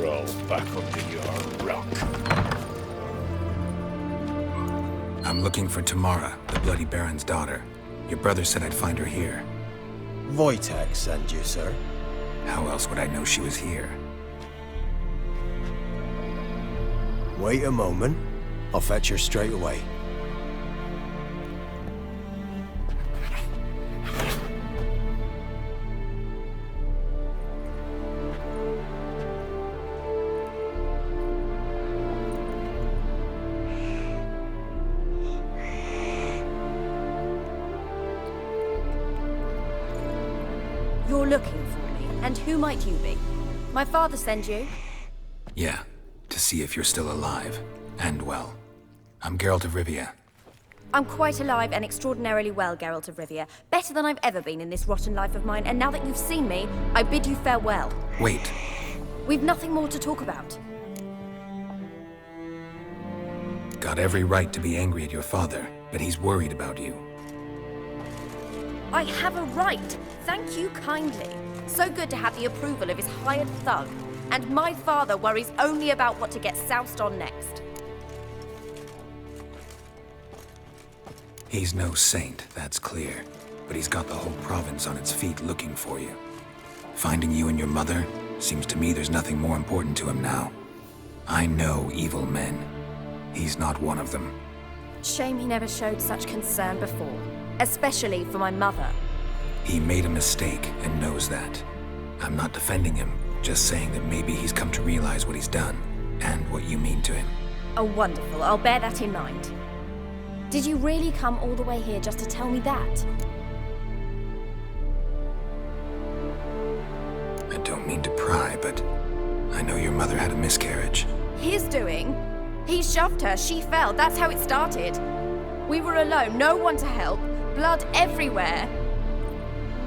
crawl back under your rock. I'm looking for Tamara, the Bloody Baron's daughter. Your brother said I'd find her here. Wojtek sent you, sir. How else would I know she was here? Wait a moment. I'll fetch her straight away. You're looking for me, and who might you be? My father sent you? Yeah, to see if you're still alive. And well. I'm Geralt of Rivia. I'm quite alive and extraordinarily well, Geralt of Rivia. Better than I've ever been in this rotten life of mine, and now that you've seen me, I bid you farewell. Wait. We've nothing more to talk about. Got every right to be angry at your father, but he's worried about you. I have a right. Thank you kindly. So good to have the approval of his hired thug. And my father worries only about what to get soused on next. He's no saint, that's clear. But he's got the whole province on its feet looking for you. Finding you and your mother, seems to me there's nothing more important to him now. I know evil men. He's not one of them. Shame he never showed such concern before. Especially for my mother. He made a mistake and knows that. I'm not defending him, just saying that maybe he's come to realize what he's done, and what you mean to him. Oh, wonderful. I'll bear that in mind. Did you really come all the way here just to tell me that? I don't mean to pry, but I know your mother had a miscarriage. His doing? He shoved her, she fell, that's how it started. We were alone, no one to help, blood everywhere.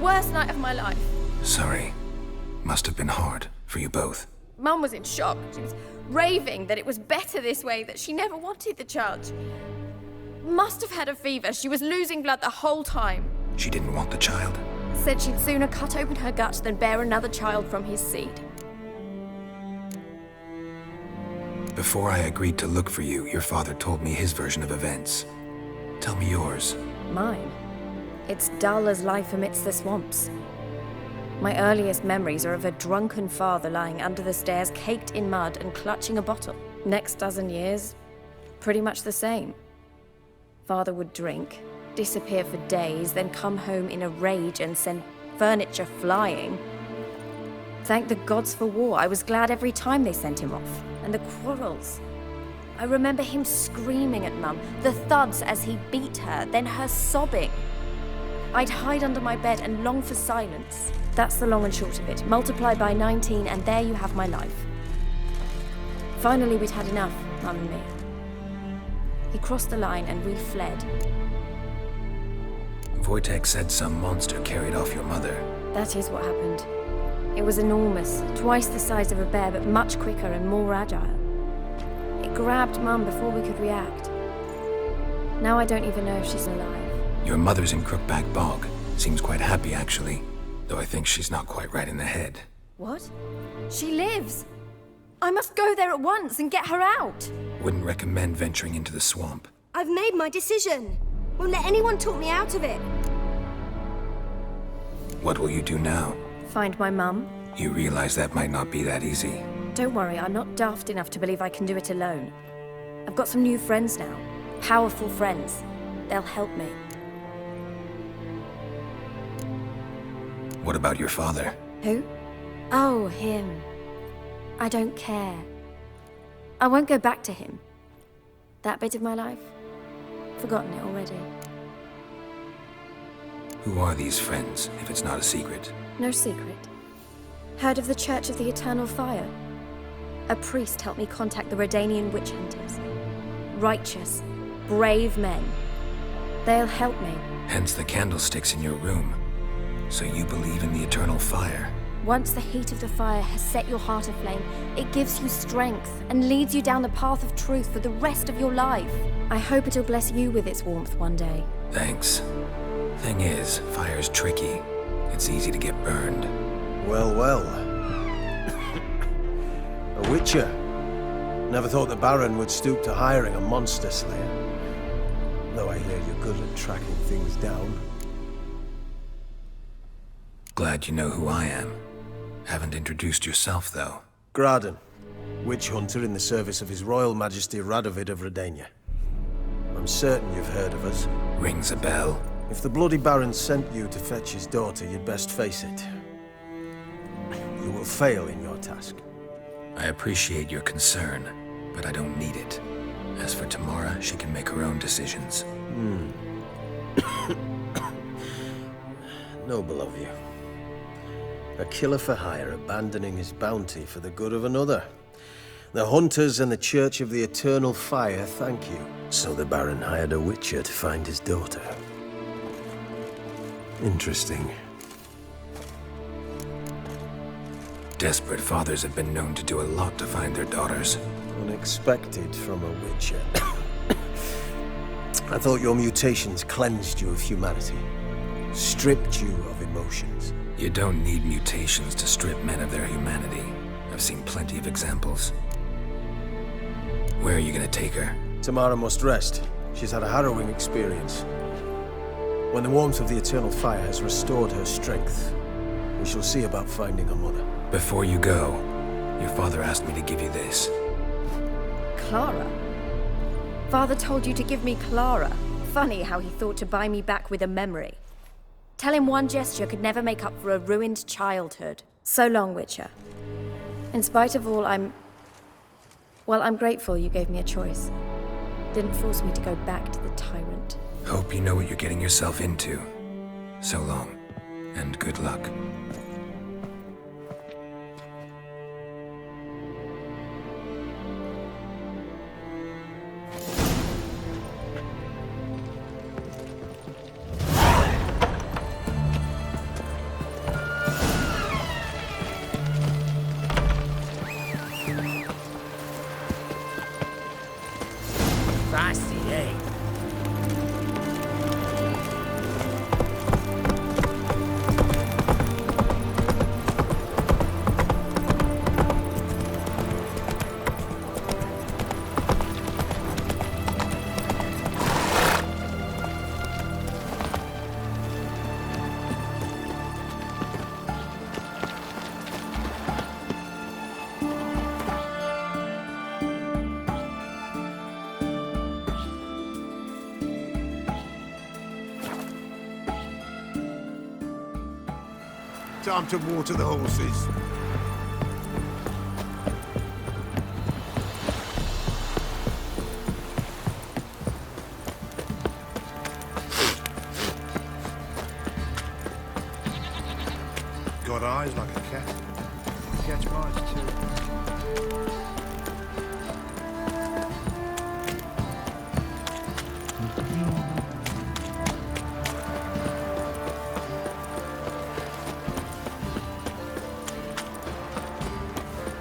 Worst night of my life. Sorry. Must have been hard for you both. Mum was in shock. She was raving that it was better this way, that she never wanted the child. Must have had a fever. She was losing blood the whole time. She didn't want the child? Said she'd sooner cut open her gut than bear another child from his seed. Before I agreed to look for you, your father told me his version of events. Tell me yours. Mine? It's dull as life amidst the swamps. My earliest memories are of a drunken father lying under the stairs, caked in mud and clutching a bottle. Next dozen years, pretty much the same. Father would drink, disappear for days, then come home in a rage and send furniture flying. Thank the gods for war. I was glad every time they sent him off. And the quarrels. I remember him screaming at Mum, the thuds as he beat her, then her sobbing. I'd hide under my bed and long for silence. That's the long and short of it. Multiply by 19 and there you have my life. Finally, we'd had enough, Mum and me. He crossed the line and we fled. Wojtek said some monster carried off your mother. That is what happened. It was enormous, twice the size of a bear, but much quicker and more agile. It grabbed Mum before we could react. Now I don't even know if she's alive. Your mother's in Crookback Bog. Seems quite happy, actually. Though I think she's not quite right in the head. What? She lives! I must go there at once and get her out! Wouldn't recommend venturing into the swamp. I've made my decision. Won't let anyone talk me out of it. What will you do now? Find my mum? You realize that might not be that easy. Don't worry, I'm not daft enough to believe I can do it alone. I've got some new friends now. Powerful friends. They'll help me. What about your father? Who? Oh, him. I don't care. I won't go back to him. That bit of my life? Forgotten it already. Who are these friends, if it's not a secret? No secret. Heard of the Church of the Eternal Fire? A priest helped me contact the Redanian witch hunters. Righteous, brave men. They'll help me. Hence the candlesticks in your room. So you believe in the eternal fire? Once the heat of the fire has set your heart aflame, it gives you strength and leads you down the path of truth for the rest of your life. I hope it'll bless you with its warmth one day. Thanks. Thing is, fire's tricky. It's easy to get burned. Well, well. A witcher. Never thought the Baron would stoop to hiring a monster slayer. Though I hear you're good at tracking things down. Glad you know who I am. Haven't introduced yourself, though. Graden, witch hunter in the service of His Royal Majesty Radovid of Redania. I'm certain you've heard of us. Rings a bell. If the Bloody Baron sent you to fetch his daughter, you'd best face it. You will fail in your task. I appreciate your concern, but I don't need it. As for Tamara, she can make her own decisions. Noble of you. A killer for hire abandoning his bounty for the good of another. The Hunters and the Church of the Eternal Fire thank you. So the Baron hired a witcher to find his daughter. Interesting. Desperate fathers have been known to do a lot to find their daughters. Unexpected from a witcher. I thought your mutations cleansed you of humanity. Stripped you of emotions. You don't need mutations to strip men of their humanity. I've seen plenty of examples. Where are you gonna take her? Tamara must rest. She's had a harrowing experience. When the warmth of the Eternal Fire has restored her strength, we shall see about finding her mother. Before you go, your father asked me to give you this. Clara? Father told you to give me Clara. Funny how he thought to buy me back with a memory. Tell him one gesture could never make up for a ruined childhood. So long, Witcher. In spite of all, I'm grateful you gave me a choice. Didn't force me to go back to the tyrant. Hope you know what you're getting yourself into. So long, and good luck. Time to water the horses. Got eyes like a cat. Catch mice too.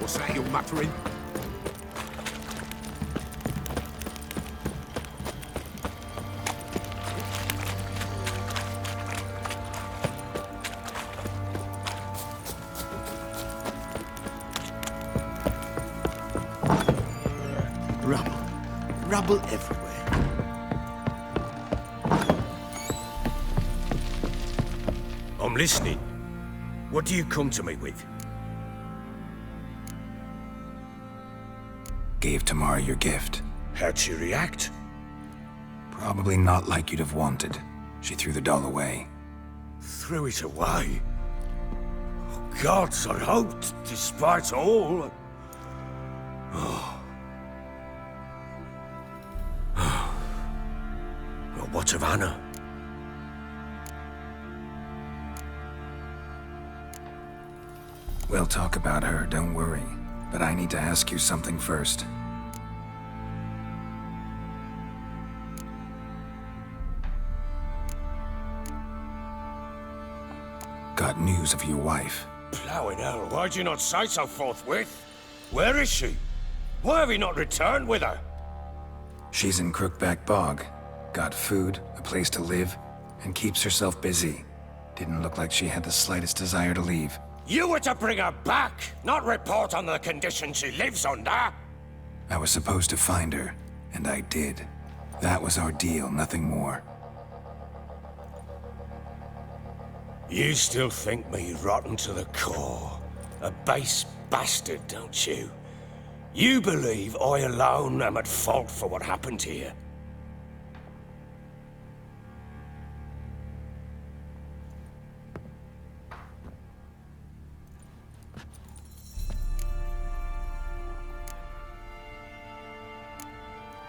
What's that you're muttering? Rubble everywhere. I'm listening. What do you come to me with? Gave Tamara your gift. How'd she react? Probably not like you'd have wanted. She threw the doll away. Threw it away. Oh, gods, I hoped, despite all. Well, what of Anna? We'll talk about her, don't worry. But I need to ask you something first. Got news of your wife. Plowing hell, why'd you not say so forthwith? Where is she? Why have you not returned with her? She's in Crookback Bog. Got food, a place to live, and keeps herself busy. Didn't look like she had the slightest desire to leave. You were to bring her back, not report on the conditions she lives under. I was supposed to find her, and I did. That was our deal, nothing more. You still think me rotten to the core. A base bastard, don't you? You believe I alone am at fault for what happened here.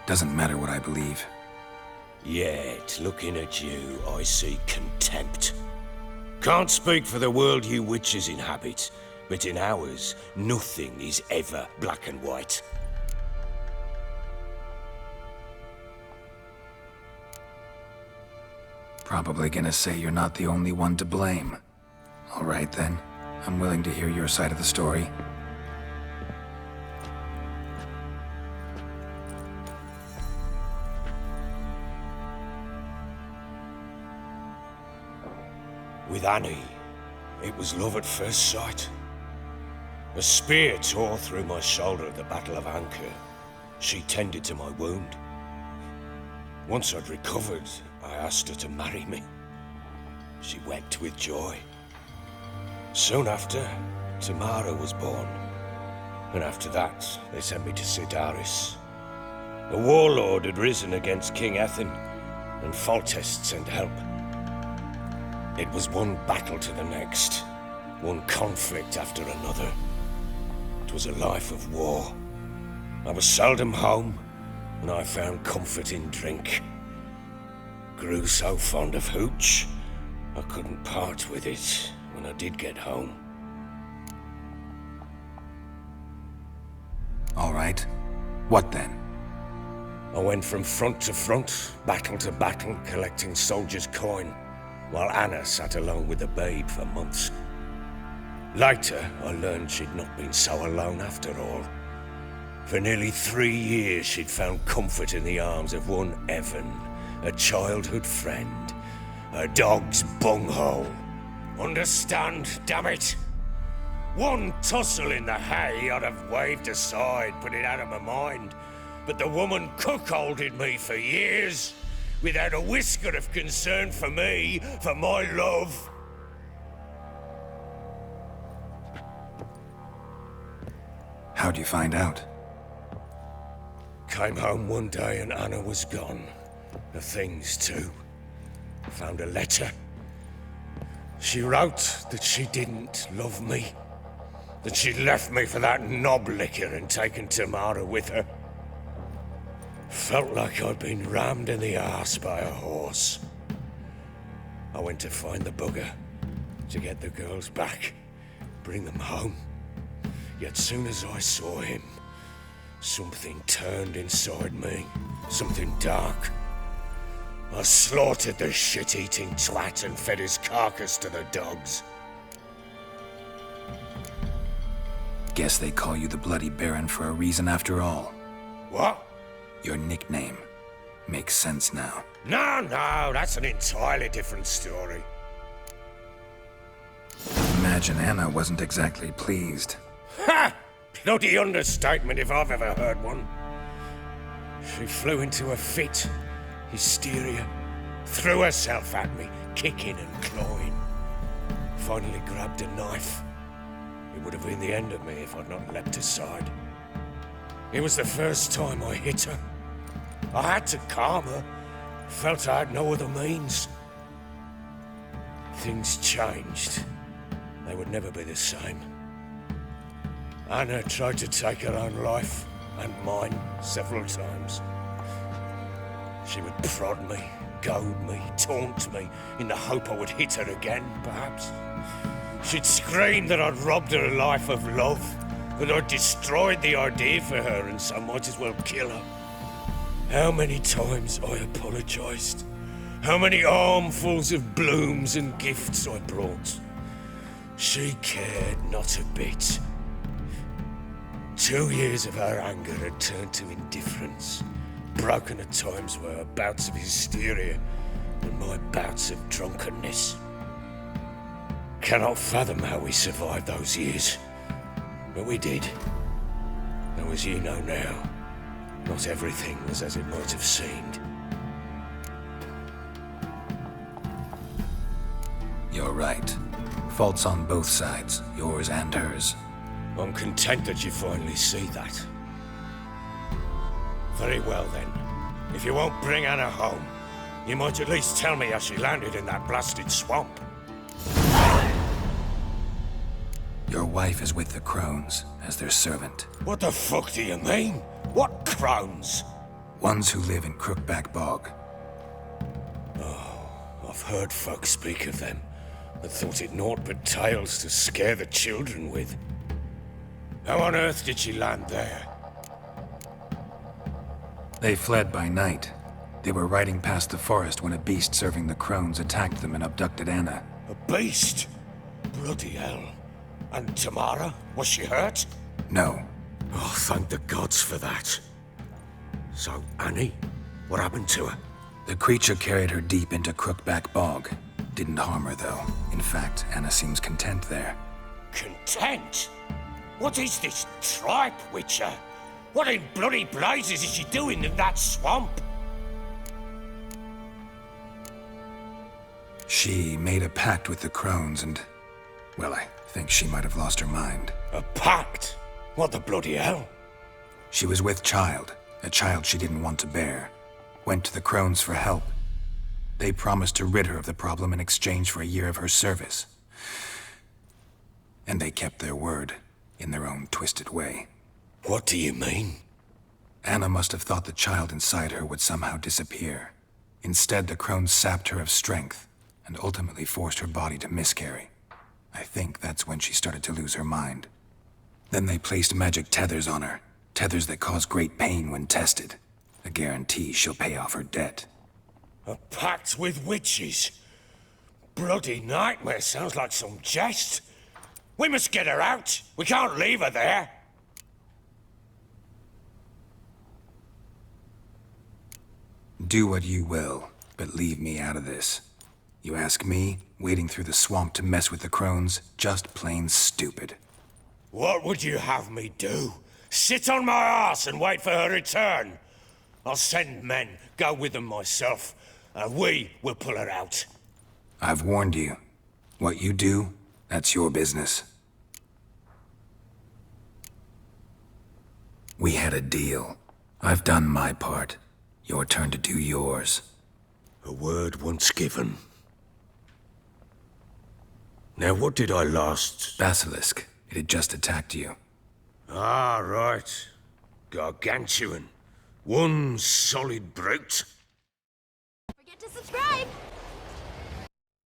Doesn't matter what I believe. Yet, looking at you, I see contempt. Can't speak for the world you witches inhabit, but in ours, nothing is ever black and white. Probably gonna say you're not the only one to blame. All right then, I'm willing to hear your side of the story. With Annie, it was love at first sight. A spear tore through my shoulder at the Battle of Anchor. She tended to my wound. Once I'd recovered, I asked her to marry me. She wept with joy. Soon after, Tamara was born. And after that, they sent me to Sidaris. A warlord had risen against King Ethan, and Foltest sent help. It was one battle to the next, one conflict after another. It was a life of war. I was seldom home, and I found comfort in drink. Grew so fond of hooch, I couldn't part with it when I did get home. All right. What then? I went from front to front, battle to battle, collecting soldiers' coin, while Anna sat alone with the babe for months. Later, I learned she'd not been so alone after all. For nearly 3 years, she'd found comfort in the arms of one Evan, a childhood friend, a dog's bunghole. Understand, damn it? One tussle in the hay I'd have waved aside, put it out of my mind. But the woman cuckolded me for years, without a whisker of concern for me, for my love. How'd you find out? Came home one day and Anna was gone. The things too. Found a letter. She wrote that she didn't love me. That she'd left me for that knob licker and taken Tamara with her. Felt like I'd been rammed in the arse by a horse. I went to find the bugger, to get the girls back, bring them home. Yet soon as I saw him, something turned inside me, something dark. I slaughtered the shit-eating twat and fed his carcass to the dogs. Guess they call you the Bloody Baron for a reason after all. What? Your nickname. Makes sense now. No, that's an entirely different story. Imagine Anna wasn't exactly pleased. Ha! Bloody understatement if I've ever heard one. She flew into a fit, hysteria, threw herself at me, kicking and clawing. Finally grabbed a knife. It would have been the end of me if I'd not leapt aside. It was the first time I hit her. I had to calm her. Felt I had no other means. Things changed. They would never be the same. Anna tried to take her own life, and mine, several times. She would prod me, goad me, taunt me, in the hope I would hit her again, perhaps. She'd scream that I'd robbed her life of love, that I'd destroyed the idea for her, and so might as well kill her. How many times I apologized. How many armfuls of blooms and gifts I brought. She cared not a bit. 2 years of her anger had turned to indifference, broken at times by her bouts of hysteria and my bouts of drunkenness. cannot fathom how we survived those years. But we did. Though as you know now, not everything was as it might have seemed. You're right. Faults on both sides, yours and hers. I'm content that you finally see that. Very well then. If you won't bring Anna home, you might at least tell me how she landed in that blasted swamp. Your wife is with the Crones as their servant. What the fuck do you mean? What crones? Ones who live in Crookback Bog. I've heard folk speak of them, but thought it naught but tales to scare the children with. How on earth did she land there? They fled by night. They were riding past the forest when a beast serving the Crones attacked them and abducted Anna. A beast? Bloody hell. And Tamara? Was she hurt? No. Oh, thank the gods for that. So, Annie? What happened to her? The creature carried her deep into Crookback Bog. Didn't harm her, though. In fact, Anna seems content there. Content? What is this tripe, Witcher? What in bloody blazes is she doing in that swamp? She made a pact with the Crones and... well, I think she might have lost her mind. A pact? What the bloody hell? She was with child, a child she didn't want to bear. Went to the Crones for help. They promised to rid her of the problem in exchange for a year of her service. And they kept their word, in their own twisted way. What do you mean? Anna must have thought the child inside her would somehow disappear. Instead, the Crones sapped her of strength, and ultimately forced her body to miscarry. I think that's when she started to lose her mind. Then they placed magic tethers on her, tethers that cause great pain when tested. A guarantee she'll pay off her debt. A pact with witches? Bloody nightmare, sounds like some jest. We must get her out. We can't leave her there. Do what you will, but leave me out of this. You ask me, wading through the swamp to mess with the Crones, just plain stupid. What would you have me do? Sit on my ass and wait for her return? I'll send men, go with them myself, and we will pull her out. I've warned you. What you do, that's your business. We had a deal. I've done my part. Your turn to do yours. A word once given. Now, what did I last... Basilisk. It had just attacked you. Ah, right. Gargantuan. One solid brute. Forget to subscribe!